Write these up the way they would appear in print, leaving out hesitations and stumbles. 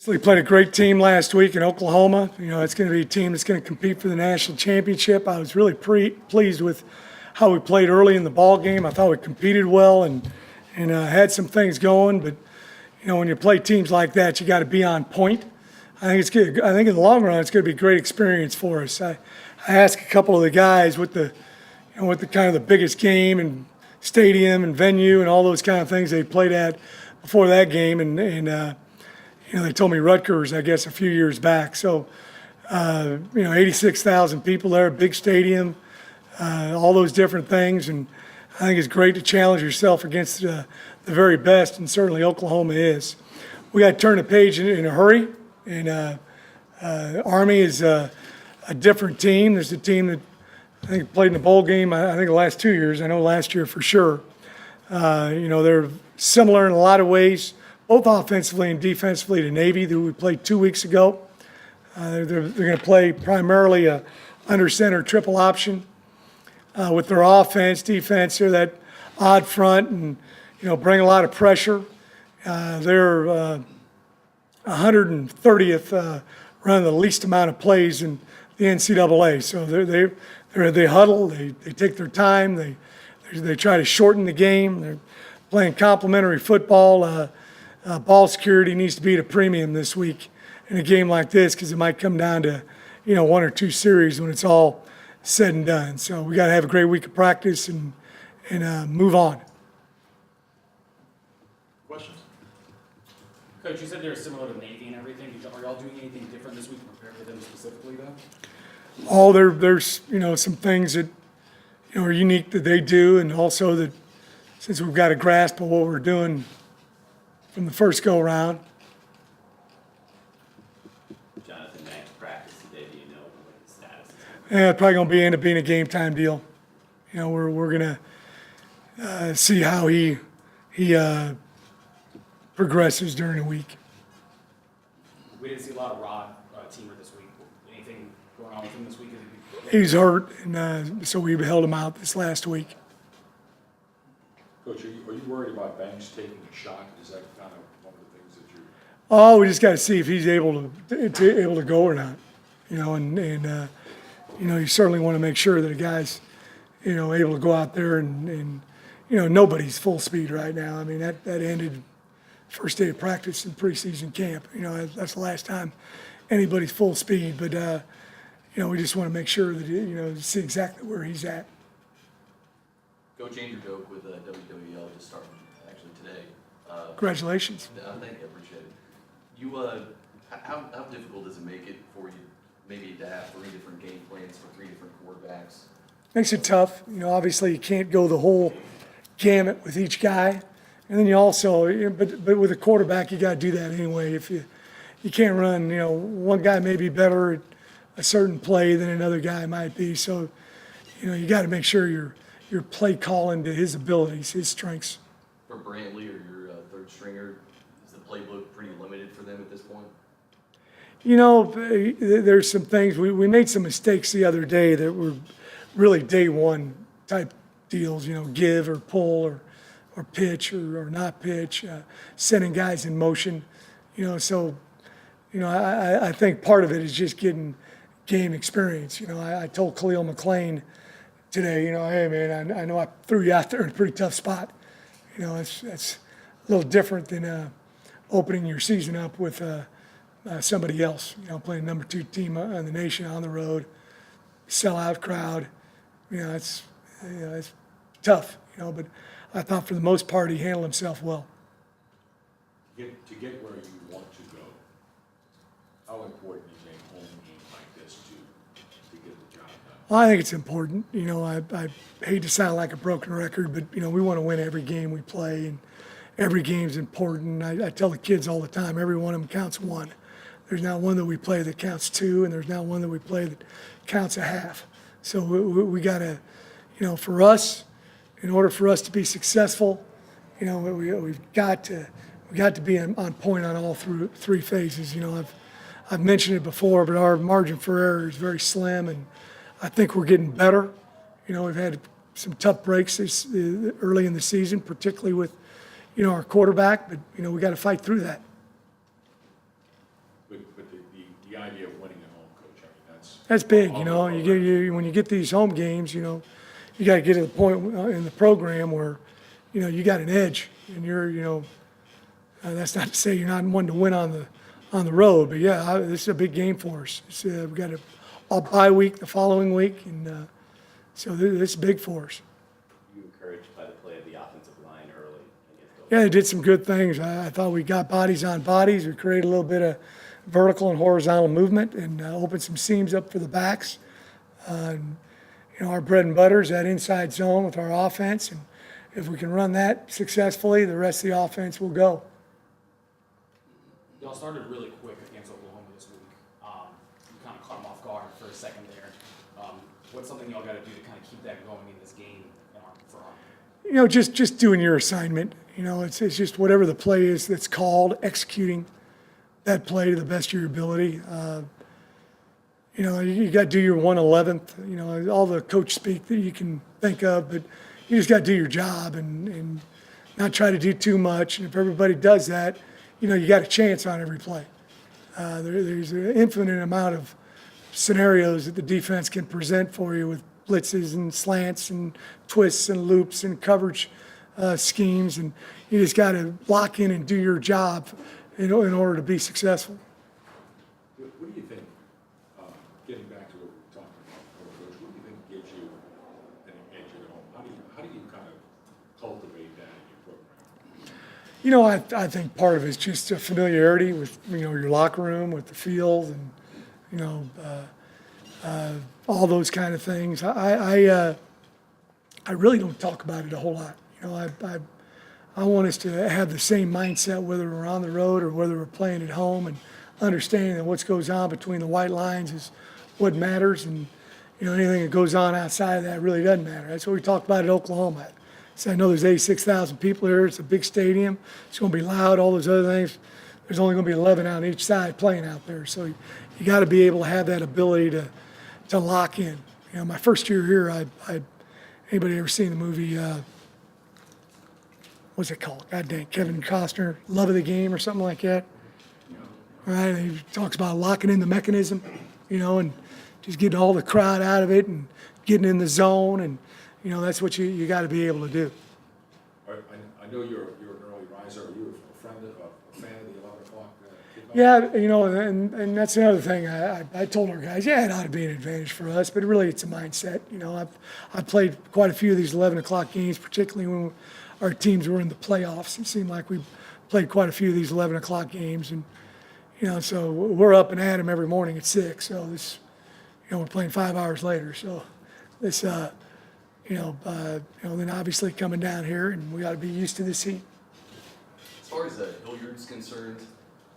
We played a great team last week in Oklahoma. It's going to be a team that's going to compete for the national championship. I was really pleased with how we played early in the ball game. I thought we competed well and had some things going. But when you play teams like that, you got to be on point. I think it's good. I think in the long run, it's going to be a great experience for us. I asked a couple of the guys what the kind of the biggest game and stadium and venue and all those kind of things they played at before that game, and they told me Rutgers, I guess, a few years back. So, 86,000 people there, big stadium, all those different things. And I think it's great to challenge yourself against the very best, and certainly Oklahoma is. We got to turn the page in a hurry. And Army is a different team. There's a team that I think played in the bowl game, I think the last 2 years. I know last year for sure. They're similar in a lot of ways, both offensively and defensively, to Navy, that we played 2 weeks ago. They're going to play primarily a under center triple option with their offense, defense. They're that odd front and, bring a lot of pressure. They're 130th running the least amount of plays in the NCAA. So they huddle, they take their time, they try to shorten the game. They're playing complementary football. Ball security needs to be at a premium this week in a game like this, because it might come down to, one or two series when it's all said and done. So we got to have a great week of practice and move on. Questions? Coach, you said they're similar to Navy and everything. Are y'all doing anything different this week to prepare for them specifically, though? Oh, there's some things that are unique that they do, and also that since we've got a grasp of what we're doing from the first go around. Jonathan Mack's practice today, do you know what the status is? Yeah, it's probably going to end up being a game time deal. We're going to see how he progresses during the week. We didn't see a lot of Rod Teamer this week. Anything going on with him this week? He's hurt, and so we held him out this last week. Coach, are you worried about Banks taking a shot? Is that kind of one of the things that you're? Oh, we just got to see if he's able to go or not. You certainly want to make sure that a guy's able to go out there and nobody's full speed right now. I mean, that ended first day of practice in preseason camp. That's the last time anybody's full speed. But we just want to make sure that see exactly where he's at. Coach Andrew Doak with WWL just starting actually today. Congratulations. Thank you, I appreciate it. You, how difficult does it make it for you maybe to have 3 different game plans for 3 different quarterbacks? Makes it tough. Obviously you can't go the whole gamut with each guy. And then you also, but with a quarterback, you got to do that anyway. If you can't run, one guy may be better at a certain play than another guy might be. So, you got to make sure your play calling to his abilities, his strengths. For Brantley or your third stringer, is the playbook pretty limited for them at this point? There's some things, we made some mistakes the other day that were really day one type deals, give or pull or pitch or not pitch, sending guys in motion, so, I think part of it is just getting game experience. I told Khalil McLean today, hey man, I know I threw you out there in a pretty tough spot. That's a little different than opening your season up with somebody else, playing number 2 team in the nation on the road, sellout crowd. It's tough, but I thought for the most part he handled himself well. To get where you want to go, how important is a home game like this to get the job done? Well, I think it's important. I hate to sound like a broken record, but, we want to win every game we play, and every game's important. I tell the kids all the time, every one of them counts 1. There's not one that we play that counts 2, and there's not one that we play that counts a half. So we got to, for us, in order for us to be successful, we've got to be on point on all 3 phases. I've mentioned it before, but our margin for error is very slim, and I think we're getting better. We've had some tough breaks early in the season, particularly with, our quarterback, but, we got to fight through that. That's big, you know, when you get these home games, you know, you gotta get to the point in the program where, you know, you got an edge, and you're, you know, that's not to say you're not one to win on the road, but yeah, this is a big game for us. We've got a bye week the following week, and so this is big for us. You encouraged by the play of the offensive line early against Tulane? Yeah, they did some good things. I thought we got bodies on bodies. We created a little bit of vertical and horizontal movement and opened some seams up for the backs. And, you know, our bread and butter is that inside zone with our offense, and if we can run that successfully, the rest of the offense will go. Y'all started really quick against Oklahoma this week. You kind of caught them off guard for a second there. What's something y'all got to do to kind of keep that going in this game for Army? You know, just doing your assignment. You know, it's just whatever the play is that's called, executing that play to the best of your ability. You know, you got to do your 1/11th, you know, all the coach speak that you can think of, but you just got to do your job and not try to do too much. And if everybody does that, you know, you got a chance on every play. There's an infinite amount of scenarios that the defense can present for you with blitzes and slants and twists and loops and coverage schemes, and you just got to lock in and do your job in order to be successful. What do you think, getting back to what we were talking about, Coach, what do you think gives you an edge at home? How do you kind of cultivate that in your program? You know, I think part of it is just a familiarity with, you know, your locker room, with the field, and, you know, all those kind of things. I really don't talk about it a whole lot. You know, I want us to have the same mindset whether we're on the road or whether we're playing at home, and understanding that what goes on between the white lines is what matters, and, you know, anything that goes on outside of that really doesn't matter. That's what we talked about at Oklahoma. So I know there's 86,000 people here. It's a big stadium. It's going to be loud, all those other things. There's only going to be 11 on each side playing out there. So you got to be able to have that ability to lock in. You know, my first year here, anybody ever seen the movie, what's it called? God dang, Kevin Costner, Love of the Game or something like that. Right? And he talks about locking in the mechanism, you know, and just getting all the crowd out of it and getting in the zone, and, you know, that's what you got to be able to do. I know you're an early riser. Are you a fan of the 11 o'clock kickoff? Yeah, you know, and that's another thing. I told our guys, yeah, it ought to be an advantage for us, but really it's a mindset. You know, I've played quite a few of these 11 o'clock games, particularly when our teams were in the playoffs. It seemed like we played quite a few of these 11 o'clock games, and, you know, so we're up and at 'em every morning at 6. So this, you know, we're playing 5 hours later. So this, you know, then obviously coming down here, and we got to be used to this heat. As far as Hilliard's concerned,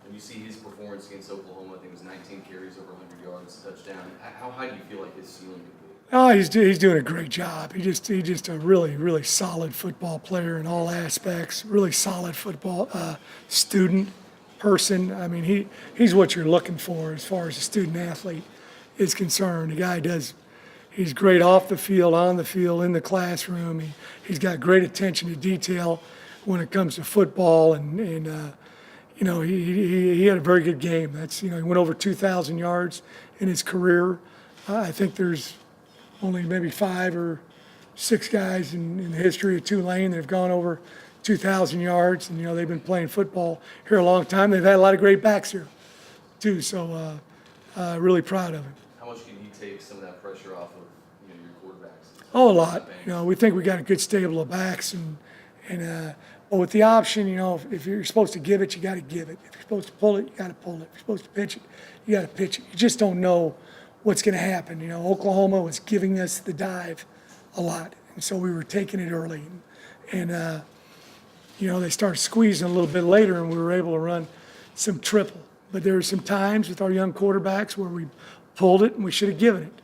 when you see his performance against Oklahoma, I think it was 19 carries, over 100 yards, touchdown. How high do you feel like his ceiling could be? Oh, he's doing a great job. He's just a really solid football player in all aspects. Really solid football student, person. I mean, he's what you're looking for as far as a student athlete is concerned. The guy he's great off the field, on the field, in the classroom. He's got great attention to detail when it comes to football, and you know, he had a very good game. That's, you know, he went over 2,000 yards in his career. I think there's only maybe 5 or 6 guys in the history of Tulane that have gone over 2,000 yards, and, you know, they've been playing football here a long time. They've had a lot of great backs here, too. So really proud of him. How much can he take some of that pressure off of, you know, your quarterbacks? Oh, a lot. You know, we think we got a good stable of backs, and but with the option, you know, if you're supposed to give it, you got to give it. If you're supposed to pull it, you got to pull it. If you're supposed to pitch it, you got to pitch it. You just don't know what's going to happen. You know, Oklahoma was giving us the dive a lot, and so we were taking it early, and you know, they started squeezing a little bit later, and we were able to run some triple. But there were some times with our young quarterbacks where we pulled it and we should have given it.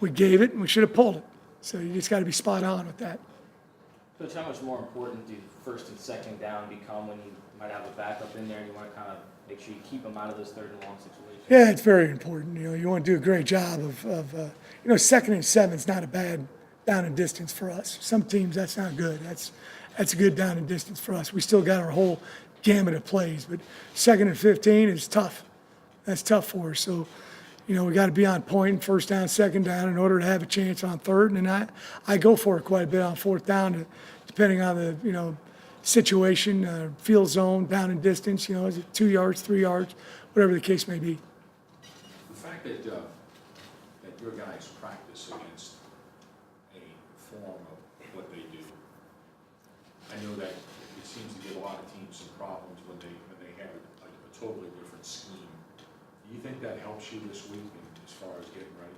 We gave it and we should have pulled it. So you just got to be spot on with that. Coach, how much more important do first and second down become when you might have a backup in there and you want to kind of make sure you keep them out of those third and long situations? Yeah, it's very important. You know, you want to do a great job of you know, 2nd and 7 is not a bad down and distance for us. Some teams, that's not good. That's a good down and distance for us. We still got our whole gamut of plays, but 2nd and 15 is tough. That's tough for us. So, You know, we got to be on point in first down, second down in order to have a chance on third. And I go for it quite a bit on fourth down, depending on the, you know, situation, field zone, down and distance, you know, is it 2 yards, 3 yards, whatever the case may be. The fact that your guys practice against a form of what they do, I know that it seems to give a lot of teams some problems when they have like a totally different scheme. Do you think that helps you this week as far as getting ready?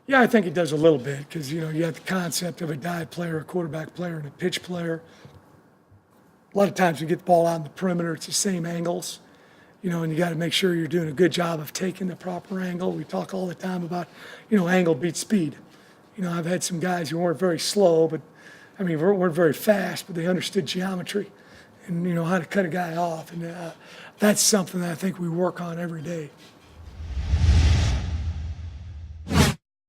Yeah, I think it does a little bit because, you know, you have the concept of a dive player, a quarterback player, and a pitch player. A lot of times we get the ball out in the perimeter, it's the same angles, you know, and you got to make sure you're doing a good job of taking the proper angle. We talk all the time about, you know, angle beats speed. You know, I've had some guys who weren't very slow, but I mean, weren't very fast, but they understood geometry and, you know, how to cut a guy off. And that's something that I think we work on every day.